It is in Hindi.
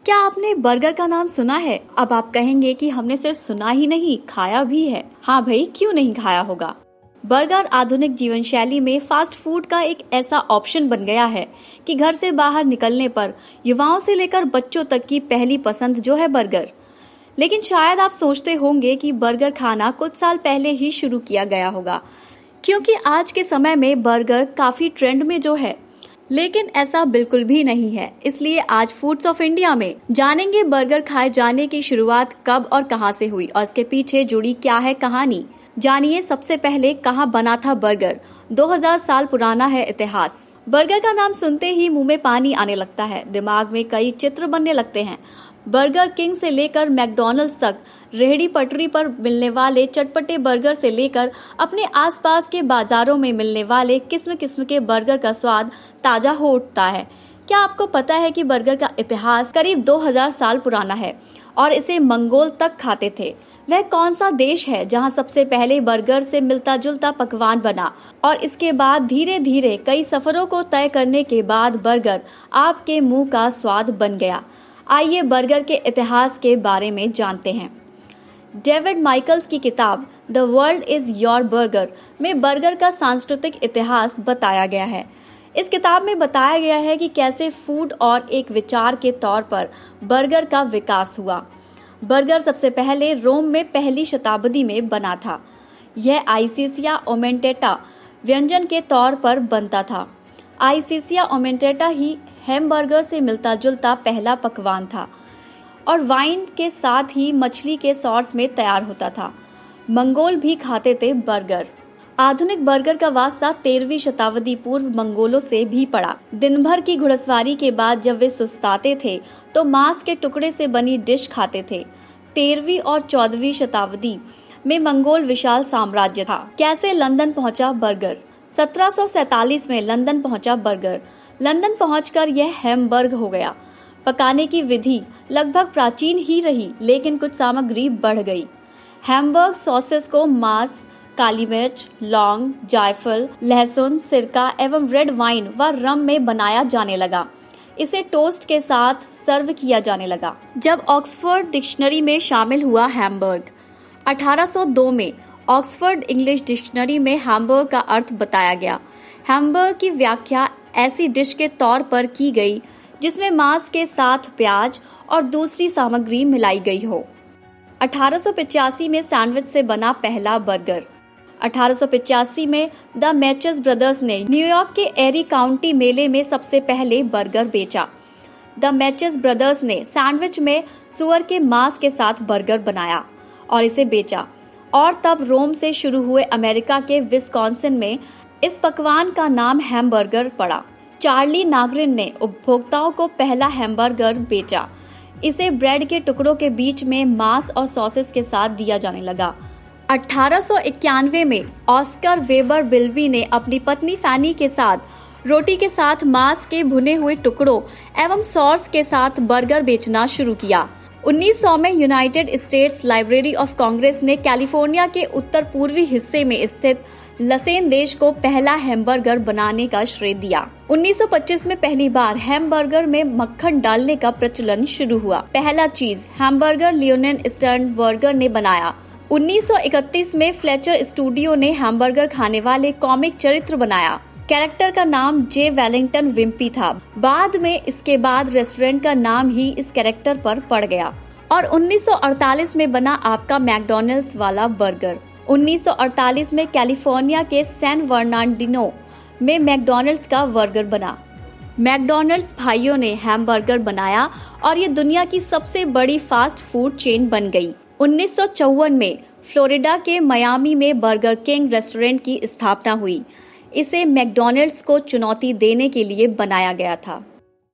क्या आपने बर्गर का नाम सुना है? अब आप कहेंगे कि हमने सिर्फ सुना ही नहीं, खाया भी है। हाँ भाई, क्यों नहीं खाया होगा। बर्गर आधुनिक जीवन शैली में फास्ट फूड का एक ऐसा ऑप्शन बन गया है कि घर से बाहर निकलने पर युवाओं से लेकर बच्चों तक की पहली पसंद जो है बर्गर। लेकिन शायद आप सोचते होंगे कि बर्गर खाना कुछ साल पहले ही शुरू किया गया होगा, क्योंकि आज के समय में बर्गर काफी ट्रेंड में जो है। लेकिन ऐसा बिल्कुल भी नहीं है। इसलिए आज फूड्स ऑफ इंडिया में जानेंगे बर्गर खाए जाने की शुरुआत कब और कहां से हुई और इसके पीछे जुड़ी क्या है कहानी। जानिए सबसे पहले कहां बना था बर्गर। 2000 साल पुराना है इतिहास। बर्गर का नाम सुनते ही मुंह में पानी आने लगता है, दिमाग में कई चित्र बनने लगते हैं। बर्गर किंग से लेकर मैकडॉनल्ड्स तक, रेहड़ी पटरी पर मिलने वाले चटपटे बर्गर से लेकर अपने आसपास के बाजारों में मिलने वाले किस्म किस्म के बर्गर का स्वाद ताजा हो उठता है। क्या आपको पता है कि बर्गर का इतिहास करीब 2000 साल पुराना है और इसे मंगोल तक खाते थे। वह कौन सा देश है जहां सबसे पहले बर्गर से मिलता जुलता पकवान बना और इसके बाद धीरे धीरे कई सफरों को तय करने के बाद बर्गर आपके मुंह का स्वाद बन गया। आइए बर्गर के इतिहास के बारे में जानते हैं। डेविड माइकल्स की किताब the world is your burger में बर्गर का सांस्कृतिक इतिहास बताया गया है। इस किताब में बताया गया है कि कैसे फूड और एक विचार के तौर पर बर्गर का विकास हुआ। बर्गर सबसे पहले रोम में पहली शताब्दी में बना था। यह आइसिसिया ओमेंटेटा व्यंजन के तौर पर बनता था। आइसिसिया ओमेंटेटा ही हैमबर्गर से मिलता जुलता पहला पकवान था और वाइन के साथ ही मछली के सॉस में तैयार होता था। मंगोल भी खाते थे बर्गर। आधुनिक बर्गर का वास्ता 13वीं शताब्दी पूर्व मंगोलों से भी पड़ा। दिन भर की घुड़सवारी के बाद जब वे सुस्ताते थे तो मांस के टुकड़े से बनी डिश खाते थे। 13वीं और 14वीं शताब्दी में मंगोल विशाल साम्राज्य था। कैसे लंदन पहुंचा बर्गर? 1747 में लंदन पहुंचा बर्गर। लंदन पहुंचकर यह हैमबर्ग हो गया। पकाने की विधि लगभग प्राचीन ही रही, लेकिन कुछ सामग्री बढ़ गई। हैमबर्ग सॉसेस को मांस, काली मिर्च, लौंग, जायफल, लहसुन, सिरका एवं रेड वाइन व रम में बनाया जाने लगा। इसे टोस्ट के साथ सर्व किया जाने लगा। जब ऑक्सफोर्ड डिक्शनरी में शामिल हुआ हैमबर्ग 1802 में ऑक्सफोर्ड इंग्लिश डिक्शनरी में हैमबर्ग का अर्थ बताया गया। हैमबर्ग की व्याख्या ऐसी डिश के तौर पर की गई जिसमें मांस के साथ प्याज और दूसरी सामग्री मिलाई गई हो। 1885 में सैंडविच से बना पहला बर्गर। 1885 में द मैचेस ब्रदर्स ने न्यूयॉर्क के एरी काउंटी मेले में सबसे पहले बर्गर बेचा। द मैचेस ब्रदर्स ने सैंडविच में सुअर के मांस के साथ बर्गर बनाया और इसे बेचा और तब रोम से शुरू हुए अमेरिका के विस्कॉन्सिन में इस पकवान का नाम हैमबर्गर पड़ा। चार्ली नागरिन ने उपभोक्ताओं को पहला हैमबर्गर बेचा। इसे ब्रेड के टुकड़ों के बीच में मांस और सॉसेस के साथ दिया जाने लगा। 1891 में ऑस्कर वेबर बिल्बी ने अपनी पत्नी फैनी के साथ रोटी के साथ मांस के भुने हुए टुकड़ों एवं सॉस के साथ बर्गर बेचना शुरू किया। 1900 में United states library of Congress ने कैलिफोर्निया के उत्तर पूर्वी हिस्से में स्थित लसेन देश को पहला हैमबर्गर बनाने का श्रेय दिया। 1925 में पहली बार हैमबर्गर में मक्खन डालने का प्रचलन शुरू हुआ। पहला चीज हैमबर्गर लियोनेल स्टर्नबर्गर ने बनाया। 1931 में फ्लेचर स्टूडियो ने हैमबर्गर खाने वाले कॉमिक चरित्र बनाया। कैरेक्टर का नाम जे वेलिंगटन विम्पी था। बाद में इसके बाद रेस्टोरेंट का नाम ही इस कैरेक्टर पर पड़ गया और 1948 में बना आपका मैकडॉनल्ड्स वाला बर्गर। 1948 में कैलिफोर्निया के सैन बर्नार्डिनो में मैकडॉनल्ड्स का बर्गर बना। मैकडॉनल्ड्स भाइयों ने हैमबर्गर बनाया और ये दुनिया की सबसे बड़ी फास्ट फूड चेन बन गई। 1954 में फ्लोरिडा के मियामी में बर्गर किंग रेस्टोरेंट की स्थापना हुई। इसे मैकडॉनल्ड्स को चुनौती देने के लिए बनाया गया था।